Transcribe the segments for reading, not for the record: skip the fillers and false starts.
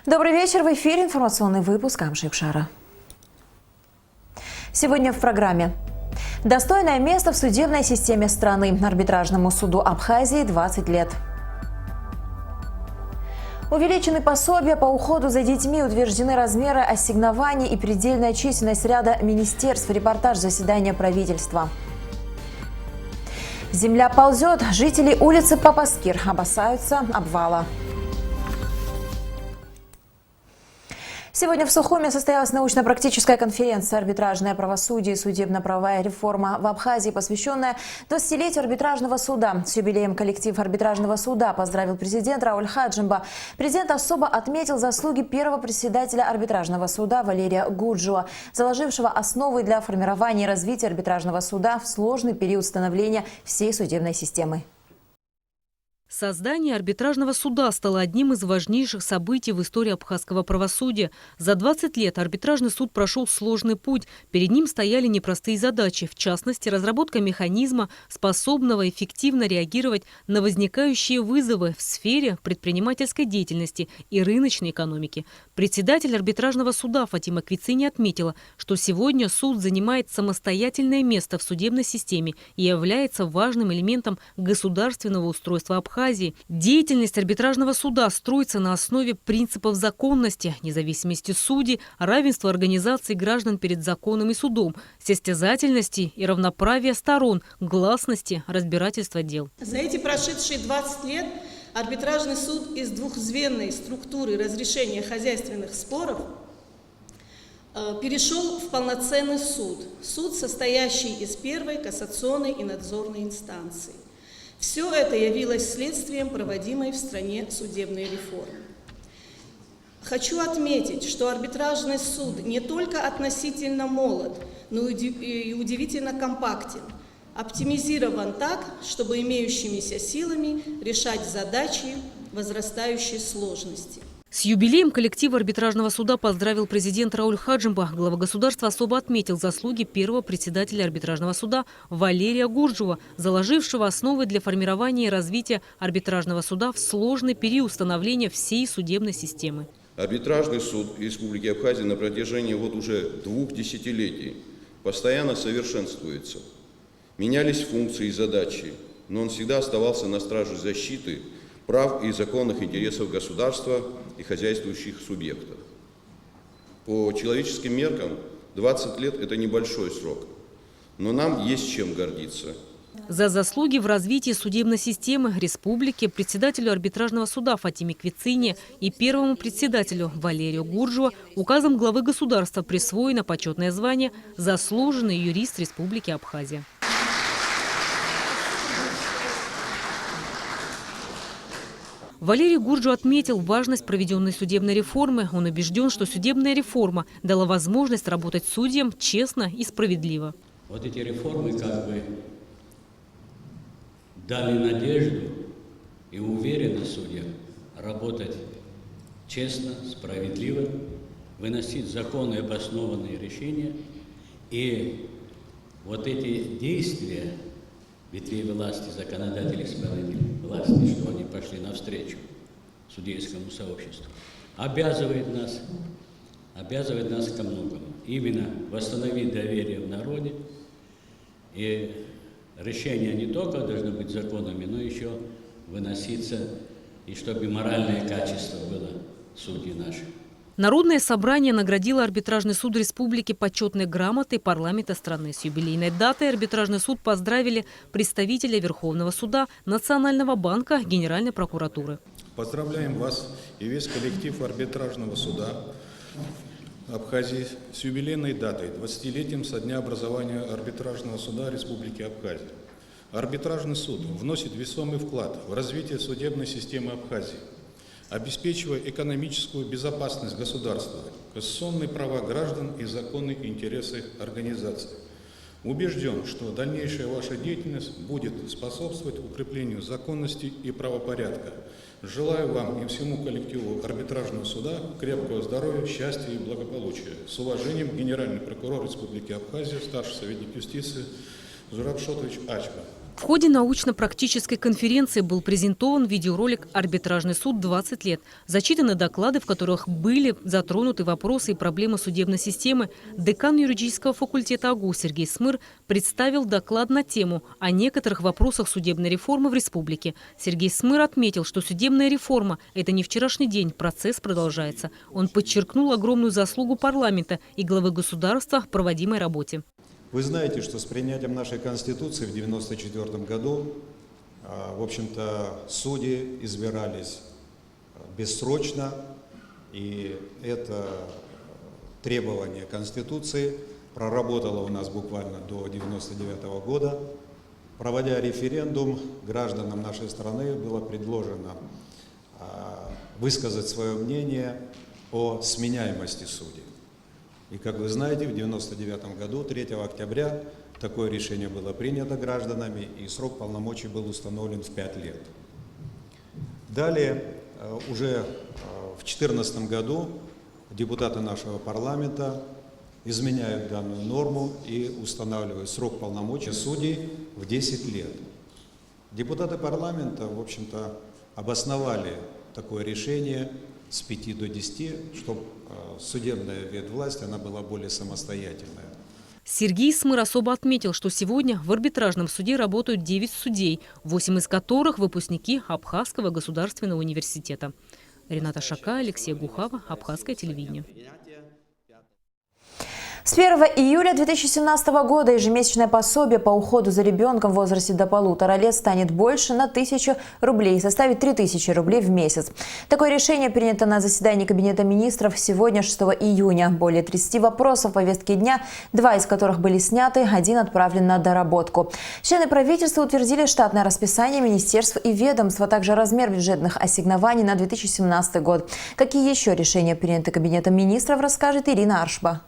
Добрый вечер. В эфире информационный выпуск Амшикшара. Сегодня в программе. Достойное место в судебной системе страны. Арбитражному суду Абхазии 20 лет. Увеличены пособия по уходу за детьми, утверждены размеры ассигнований и предельная численность ряда министерств. Репортаж заседания правительства. Земля ползет. Жители улицы Папаскир опасаются обвала. Сегодня в Сухуме состоялась научно-практическая конференция «Арбитражное правосудие и судебно-правовая реформа в Абхазии», посвященная 20-летию арбитражного суда. С юбилеем коллектив арбитражного суда поздравил президент Рауль Хаджимба. Президент особо отметил заслуги первого председателя арбитражного суда Валерия Гурджуа, заложившего основы для формирования и развития арбитражного суда в сложный период становления всей судебной системы. Создание арбитражного суда стало одним из важнейших событий в истории абхазского правосудия. За 20 лет арбитражный суд прошел сложный путь. Перед ним стояли непростые задачи, в частности, разработка механизма, способного эффективно реагировать на возникающие вызовы в сфере предпринимательской деятельности и рыночной экономики. Председатель арбитражного суда Фатима Квицини отметила, что сегодня суд занимает самостоятельное место в судебной системе и является важным элементом государственного устройства Абхазии. Деятельность арбитражного суда строится на основе принципов законности, независимости судей, равенства организаций граждан перед законом и судом, состязательности и равноправия сторон, гласности разбирательства дел. За эти прошедшие 20 лет арбитражный суд из двухзвенной структуры разрешения хозяйственных споров перешел в полноценный суд. Суд, состоящий из первой, кассационной и надзорной инстанции. Все это явилось следствием проводимой в стране судебной реформы. Хочу отметить, что арбитражный суд не только относительно молод, но и удивительно компактен, оптимизирован так, чтобы имеющимися силами решать задачи возрастающей сложности. С юбилеем коллектива арбитражного суда поздравил президент Рауль Хаджимба. Глава государства особо отметил заслуги первого председателя арбитражного суда Валерия Гурджуа, заложившего основы для формирования и развития арбитражного суда в сложный период становления всей судебной системы. Арбитражный суд Республики Абхазия на протяжении уже 2 десятилетий постоянно совершенствуется. Менялись функции и задачи, но он всегда оставался на страже защиты прав и законных интересов государства и хозяйствующих субъектов. По человеческим меркам 20 лет – это небольшой срок, но нам есть чем гордиться. За заслуги в развитии судебной системы республики председателю арбитражного суда Фатиме Квицини и первому председателю Валерию Гурджуа указом главы государства присвоено почетное звание «Заслуженный юрист Республики Абхазия». Валерий Гурджуа отметил важность проведенной судебной реформы. Он убежден, что судебная реформа дала возможность работать судьям честно и справедливо. Вот эти реформы дали надежду и уверенность судьям работать честно, справедливо, выносить законные обоснованные решения. И вот эти действия ветвей власти, законодателей, исполнителей власти, что они пошли навстречу судейскому сообществу, обязывает нас ко многому. Именно восстановить доверие в народе, и решения не только должны быть законными, но еще выноситься, и чтобы моральное качество было судей наших. Народное собрание наградило арбитражный суд республики почетной грамотой парламента страны. С юбилейной датой арбитражный суд поздравили представителя Верховного суда, Национального банка, Генеральной прокуратуры. Поздравляем вас и весь коллектив арбитражного суда Абхазии с юбилейной датой, 20-летием со дня образования арбитражного суда Республики Абхазия. Арбитражный суд вносит весомый вклад в развитие судебной системы Абхазии, обеспечивая экономическую безопасность государства, конституционные права граждан и законные интересы организаций. Убежден, что дальнейшая ваша деятельность будет способствовать укреплению законности и правопорядка. Желаю вам и всему коллективу арбитражного суда крепкого здоровья, счастья и благополучия. С уважением, генеральный прокурор Республики Абхазия, старший советник юстиции Зураб Шотович Ачба. В ходе научно-практической конференции был презентован видеоролик «Арбитражный суд. 20 лет». Зачитаны доклады, в которых были затронуты вопросы и проблемы судебной системы. Декан юридического факультета АГУ Сергей Смыр представил доклад на тему о некоторых вопросах судебной реформы в республике. Сергей Смыр отметил, что судебная реформа – это не вчерашний день, процесс продолжается. Он подчеркнул огромную заслугу парламента и главы государства в проводимой работе. Вы знаете, что с принятием нашей Конституции в 1994 году, в общем-то, судьи избирались бессрочно, и это требование Конституции проработало у нас буквально до 1999 года. Проводя референдум, гражданам нашей страны было предложено высказать свое мнение о сменяемости судей. И, как вы знаете, в 1999 году, 3 октября, такое решение было принято гражданами, и срок полномочий был установлен в 5 лет. Далее, уже в 2014 году депутаты нашего парламента изменяют данную норму и устанавливают срок полномочий судей в 10 лет. Депутаты парламента, в общем-то, обосновали такое решение с 5 до 10, чтобы судебная ветвласть она была более самостоятельная. Сергей Смыр особо отметил, что сегодня в арбитражном суде работают 9 судей, 8 из которых выпускники Абхазского государственного университета. Рената Шака, Алексей Гухава, Абхазское телевидение. С 1 июля 2017 года ежемесячное пособие по уходу за ребенком в возрасте до 1,5 лет станет больше на 1000 рублей и составит 3000 рублей в месяц. Такое решение принято на заседании Кабинета министров сегодня, 6 июня. Более 30 вопросов в повестке дня, 2 из которых были сняты, 1 отправлен на доработку. Члены правительства утвердили штатное расписание министерств и ведомств, а также размер бюджетных ассигнований на 2017 год. Какие еще решения приняты Кабинетом министров, расскажет Ирина Аршба.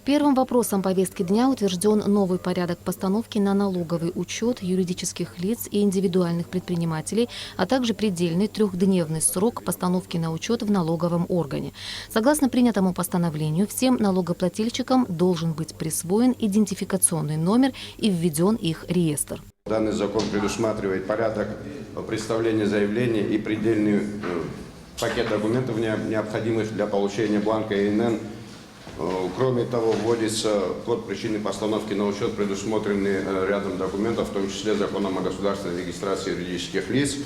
Первым вопросом повестки дня утвержден новый порядок постановки на налоговый учет юридических лиц и индивидуальных предпринимателей, а также предельный 3-дневный срок постановки на учет в налоговом органе. Согласно принятому постановлению, всем налогоплательщикам должен быть присвоен идентификационный номер и введен их реестр. Данный закон предусматривает порядок представления заявления и предельный пакет документов, необходимых для получения бланка ИНН. Кроме того, вводится код причины постановки на учет, предусмотренный рядом документов, в том числе законом о государственной регистрации юридических лиц,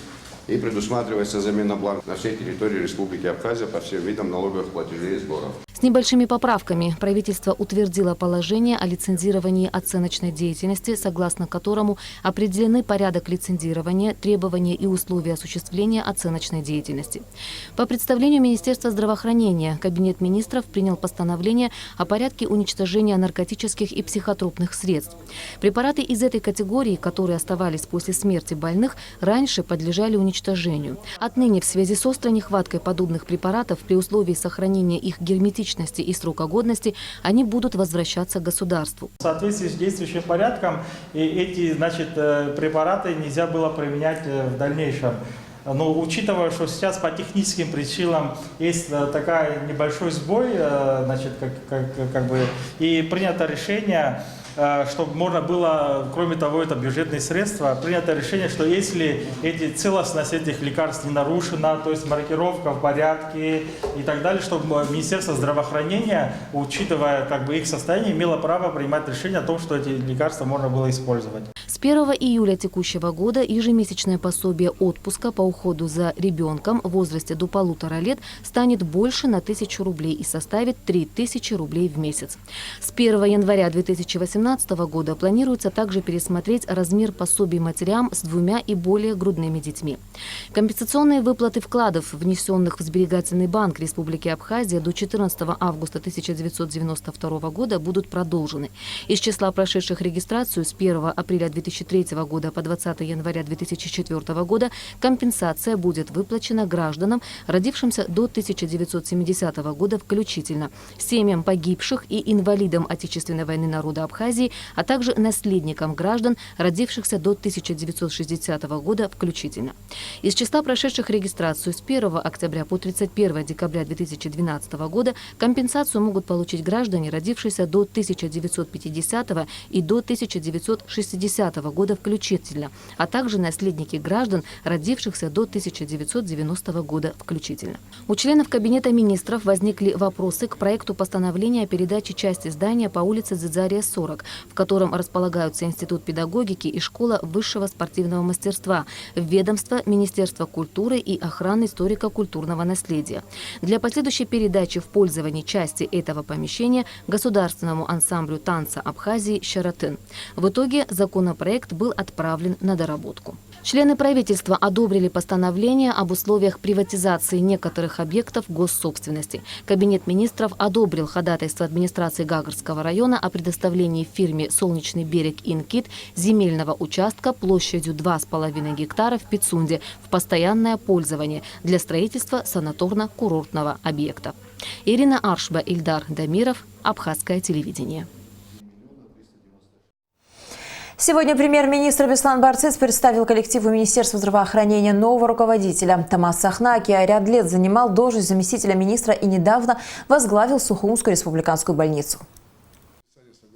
и предусматривается замена бланка на всей территории Республики Абхазия по всем видам налоговых платежей и сборов. С небольшими поправками правительство утвердило положение о лицензировании оценочной деятельности, согласно которому определены порядок лицензирования, требования и условия осуществления оценочной деятельности. По представлению Министерства здравоохранения, Кабинет министров принял постановление о порядке уничтожения наркотических и психотропных средств. Препараты из этой категории, которые оставались после смерти больных, раньше подлежали уничтожению. Отныне в связи с острой нехваткой подобных препаратов при условии сохранения их герметичности и срока годности они будут возвращаться государству. В соответствии с действующим порядком эти препараты нельзя было применять в дальнейшем. Но учитывая, что сейчас по техническим причинам есть такой небольшой сбой, и принято решение, чтобы можно было, кроме того, это бюджетные средства, принято решение, что если целостность этих лекарств не нарушена, то есть маркировка в порядке и так далее, чтобы Министерство здравоохранения, учитывая их состояние, имело право принимать решение о том, что эти лекарства можно было использовать. С 1 июля текущего года ежемесячное пособие отпуска по уходу за ребенком в возрасте до 1,5 лет станет больше на 1000 рублей и составит 3000 рублей в месяц. С 1 января 2018 года планируется также пересмотреть размер пособий матерям с 2 и более грудными детьми. Компенсационные выплаты вкладов, внесенных в Сберегательный банк Республики Абхазия до 14 августа 1992 года, будут продолжены. Из числа прошедших регистрацию с 1 апреля 2003 года по 20 января 2004 года компенсация будет выплачена гражданам, родившимся до 1970 года включительно, семьям погибших и инвалидам Отечественной войны народа Абхазии Абхазии, а также наследникам граждан, родившихся до 1960 года включительно. Из числа прошедших регистрацию с 1 октября по 31 декабря 2012 года компенсацию могут получить граждане, родившиеся до 1950 и до 1960 года включительно, а также наследники граждан, родившихся до 1990 года включительно. У членов Кабинета министров возникли вопросы к проекту постановления о передаче части здания по улице Дзидзария, 40, в котором располагаются Институт педагогики и Школа высшего спортивного мастерства, в ведомство Министерства культуры и охраны историко-культурного наследия. Для последующей передачи в пользование части этого помещения Государственному ансамблю танца Абхазии «Щаратын». В итоге законопроект был отправлен на доработку. Члены правительства одобрили постановление об условиях приватизации некоторых объектов госсобственности. Кабинет министров одобрил ходатайство администрации Гагарского района о предоставлении фирме «Солнечный берег Инкит» земельного участка площадью 2,5 гектара в Пицунде в постоянное пользование для строительства санаторно-курортного объекта. Ирина Аршба, Ильдар Дамиров, Абхазское телевидение. Сегодня премьер-министр Беслан Барцыц представил коллективу Министерства здравоохранения нового руководителя. Тамас Цахнакия ряд лет занимал должность заместителя министра и недавно возглавил Сухумскую республиканскую больницу.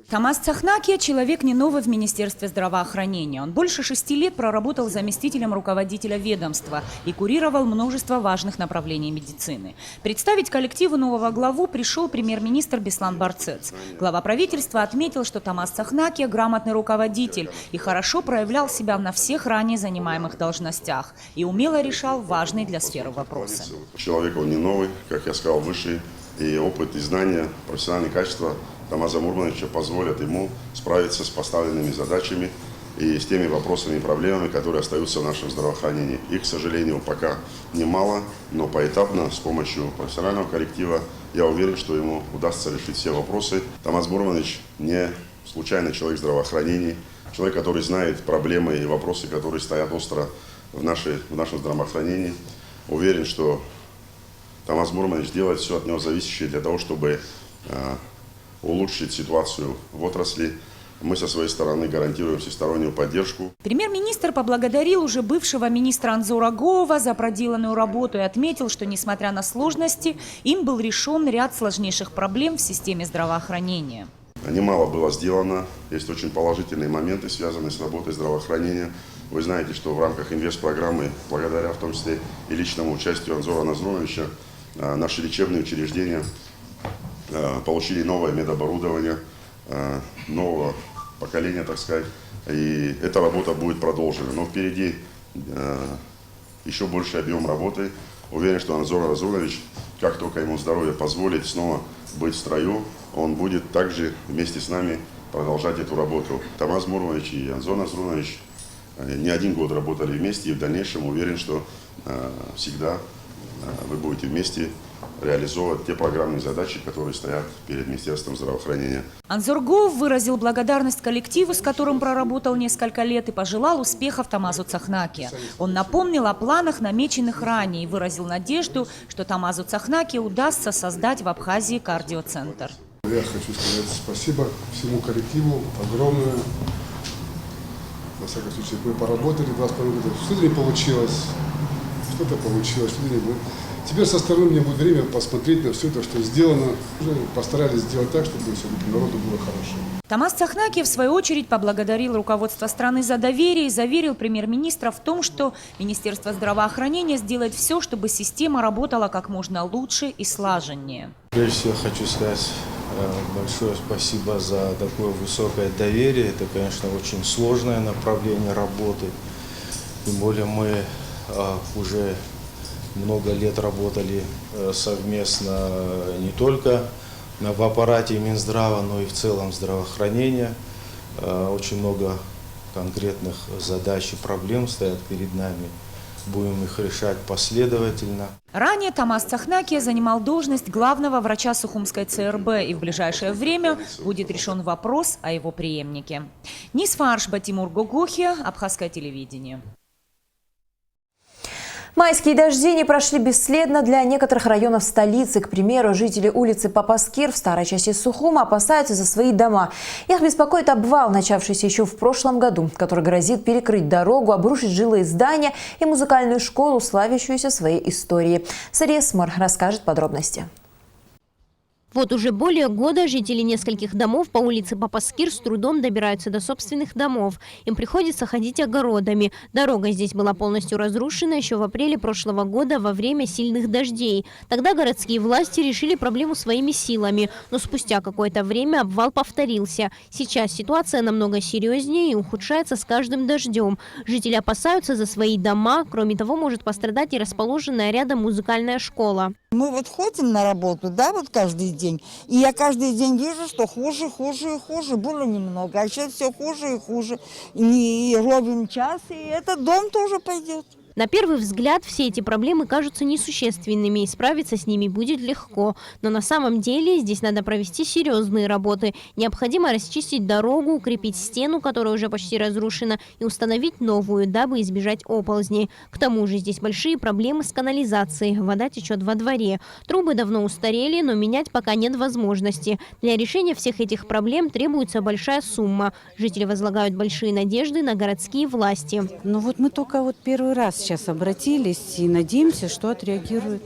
Тамас Цахнакия – человек не новый в Министерстве здравоохранения. Он больше 6 лет проработал заместителем руководителя ведомства и курировал множество важных направлений медицины. Представить коллективу нового главу пришел премьер-министр Беслан Барцыц. Глава правительства отметил, что Тамас Цахнакия – грамотный руководитель и хорошо проявлял себя на всех ранее занимаемых должностях и умело решал важные для сферы вопросы. Человек он не новый, как я сказал, высший, и опыт, и знания, профессиональные качества Тамаза Мурмановича позволят ему справиться с поставленными задачами и с теми вопросами и проблемами, которые остаются в нашем здравоохранении. Их, к сожалению, пока немало, но поэтапно, с помощью профессионального коллектива, я уверен, что ему удастся решить все вопросы. Тамаз Мурманович не случайный человек здравоохранения, человек, который знает проблемы и вопросы, которые стоят остро в нашем здравоохранении. Уверен, что Тамаз Мурманович делает все от него зависящее для того, чтобы улучшить ситуацию в отрасли. Мы со своей стороны гарантируем всестороннюю поддержку. Премьер-министр поблагодарил уже бывшего министра Анзора Гоова за проделанную работу и отметил, что, несмотря на сложности, им был решен ряд сложнейших проблем в системе здравоохранения. Немало было сделано. Есть очень положительные моменты, связанные с работой здравоохранения. Вы знаете, что в рамках инвестпрограммы, благодаря в том числе и личному участию Анзора Назруновича, наши лечебные учреждения получили новое медоборудование, нового поколения, так сказать, и эта работа будет продолжена. Но впереди еще больший объем работы. Уверен, что Анзор Назрунович, как только ему здоровье позволит снова быть в строю, он будет также вместе с нами продолжать эту работу. Тамаз Мурманович и Анзор Назрунович не один год работали вместе, и в дальнейшем уверен, что всегда вы будете вместе реализовывать те программные задачи, которые стоят перед Министерством здравоохранения. Анзор Гоов выразил благодарность коллективу, с которым проработал несколько лет, и пожелал успехов Тамазу Цахнакия. Он напомнил о планах, намеченных ранее, и выразил надежду, что Тамазу Цахнакия удастся создать в Абхазии кардиоцентр. Я хочу сказать спасибо всему коллективу, огромное. На всяком случае, мы поработали 2,5 года. Что-то не получилось, что-то получилось, что-то не было. Теперь со стороны мне будет время посмотреть на все то, что сделано. Уже постарались сделать так, чтобы все-таки народу было хорошо. Тамас Цахнакия, в свою очередь, поблагодарил руководство страны за доверие и заверил премьер-министра в том, что Министерство здравоохранения сделает все, чтобы система работала как можно лучше и слаженнее. Прежде всего хочу сказать большое спасибо за такое высокое доверие. Это, конечно, очень сложное направление работы. Тем более мы уже много лет работали совместно не только в аппарате Минздрава, но и в целом здравоохранения. Очень много конкретных задач и проблем стоят перед нами. Будем их решать последовательно. Ранее Тамас Цахнакия занимал должность главного врача Сухумской ЦРБ, и в ближайшее время будет решен вопрос о его преемнике. Нисфа Аршба, Тимур Гогохи, Абхазское телевидение. Майские дожди не прошли бесследно для некоторых районов столицы. К примеру, жители улицы Папаскир в старой части Сухума опасаются за свои дома. Их беспокоит обвал, начавшийся еще в прошлом году, который грозит перекрыть дорогу, обрушить жилые здания и музыкальную школу, славящуюся своей историей. Сария Смар расскажет подробности. Вот уже более года жители нескольких домов по улице Папаскир с трудом добираются до собственных домов. Им приходится ходить огородами. Дорога здесь была полностью разрушена еще в апреле прошлого года во время сильных дождей. Тогда городские власти решили проблему своими силами. Но спустя какое-то время обвал повторился. Сейчас ситуация намного серьезнее и ухудшается с каждым дождем. Жители опасаются за свои дома. Кроме того, может пострадать и расположенная рядом музыкальная школа. Мы вот ходим на работу, да, вот каждый день. И я каждый день вижу, что хуже, хуже и хуже. Было немного, а сейчас все хуже и хуже. И ровен час, и этот дом тоже пойдет. На первый взгляд все эти проблемы кажутся несущественными, и справиться с ними будет легко. Но на самом деле здесь надо провести серьезные работы. Необходимо расчистить дорогу, укрепить стену, которая уже почти разрушена, и установить новую, дабы избежать оползней. К тому же здесь большие проблемы с канализацией. Вода течет во дворе. Трубы давно устарели, но менять пока нет возможности. Для решения всех этих проблем требуется большая сумма. Жители возлагают большие надежды на городские власти. Ну вот мы только вот первый раз сейчас обратились и надеемся, что отреагируют.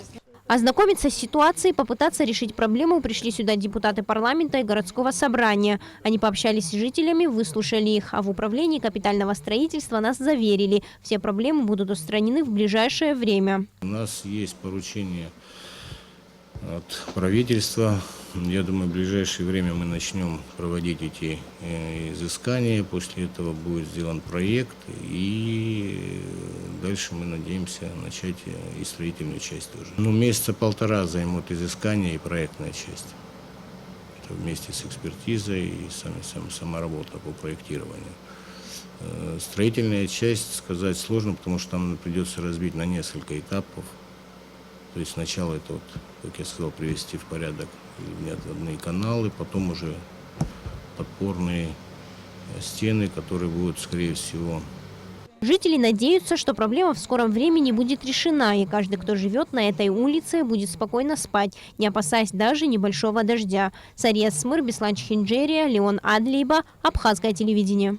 Ознакомиться с ситуацией, попытаться решить проблему пришли сюда депутаты парламента и городского собрания. Они пообщались с жителями, выслушали их, а в управлении капитального строительства нас заверили, все проблемы будут устранены в ближайшее время. У нас есть поручение от правительства. Я думаю, в ближайшее время мы начнем проводить эти изыскания. После этого будет сделан проект, и дальше мы надеемся начать и строительную часть тоже. Ну, месяца полтора займут изыскания и проектная часть. Это вместе с экспертизой и сама работа по проектированию. Строительная часть сказать сложно, потому что там придется разбить на несколько этапов. То есть сначала это, вот, как я сказал, привести в порядок одни каналы, потом уже подпорные стены, которые будут, скорее всего. Жители надеются, что проблема в скором времени будет решена, и каждый, кто живет на этой улице, будет спокойно спать, не опасаясь даже небольшого дождя. Сария Смыр, Беслан Чхинджерия, Леон Адлейба, Абхазское телевидение.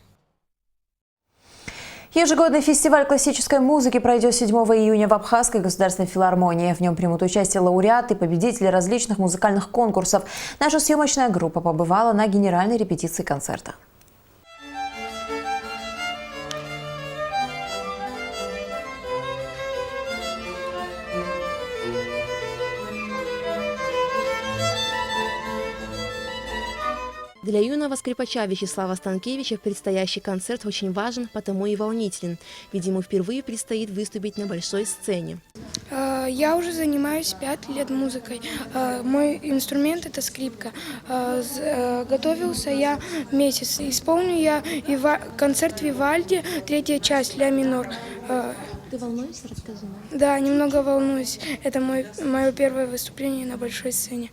Ежегодный фестиваль классической музыки пройдет 7 июня в Абхазской государственной филармонии. В нем примут участие лауреаты и победители различных музыкальных конкурсов. Наша съемочная группа побывала на генеральной репетиции концерта. Для юного скрипача Вячеслава Станкевича предстоящий концерт очень важен, потому и волнителен, ведь ему впервые предстоит выступить на большой сцене. Я уже занимаюсь 5 лет музыкой. Мой инструмент – это скрипка. Готовился я месяц. Исполню я концерт Вивальди, 3-я часть, ля минор. Ты волнуешься, расскажи нам? Да, немного волнуюсь. Это мое первое выступление на большой сцене.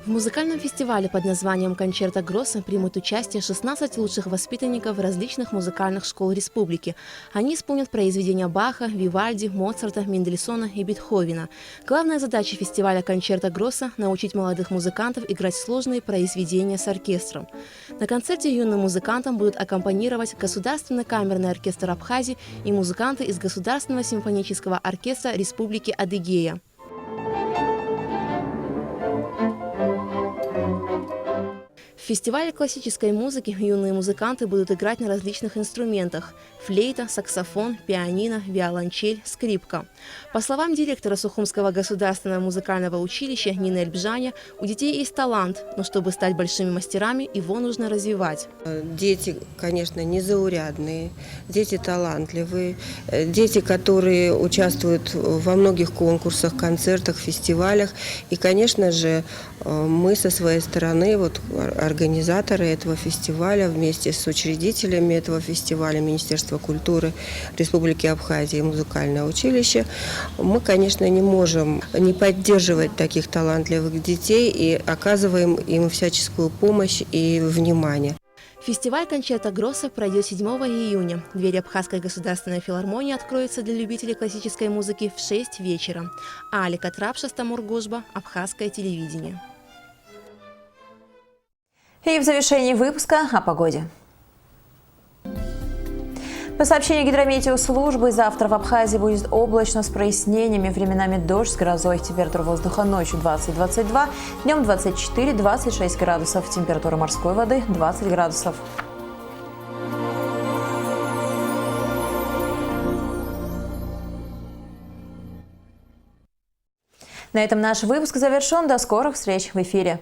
В музыкальном фестивале под названием «Кончерто Гросса» примут участие 16 лучших воспитанников различных музыкальных школ республики. Они исполнят произведения Баха, Вивальди, Моцарта, Мендельсона и Бетховена. Главная задача фестиваля «Кончерто Гросса» – научить молодых музыкантов играть сложные произведения с оркестром. На концерте юным музыкантам будут аккомпанировать Государственный камерный оркестр Абхазии и музыканты из Государственного симфонического оркестра Республики Адыгея. В фестивале классической музыки юные музыканты будут играть на различных инструментах – флейта, саксофон, пианино, виолончель, скрипка. По словам директора Сухумского государственного музыкального училища Нины Эльбжаня, у детей есть талант, но чтобы стать большими мастерами, его нужно развивать. Дети, конечно, незаурядные, дети талантливые, дети, которые участвуют во многих конкурсах, концертах, фестивалях. И, конечно же, мы со своей стороны, вот, организаторы этого фестиваля, вместе с учредителями этого фестиваля, Министерство культуры Республики Абхазия и музыкальное училище, мы, конечно, не можем не поддерживать таких талантливых детей и оказываем им всяческую помощь и внимание. Фестиваль «Кончерта Гросса» пройдет 7 июня. Двери Абхазской государственной филармонии откроются для любителей классической музыки в 6 вечера. Алика Трапша, Стамур Гужба, Абхазское телевидение. И в завершении выпуска о погоде. По сообщению гидрометеослужбы, завтра в Абхазии будет облачно с прояснениями, временами дождь с грозой. Температура воздуха ночью 20-22, днем 24-26 градусов. Температура морской воды 20 градусов. На этом наш выпуск завершен. До скорых встреч в эфире.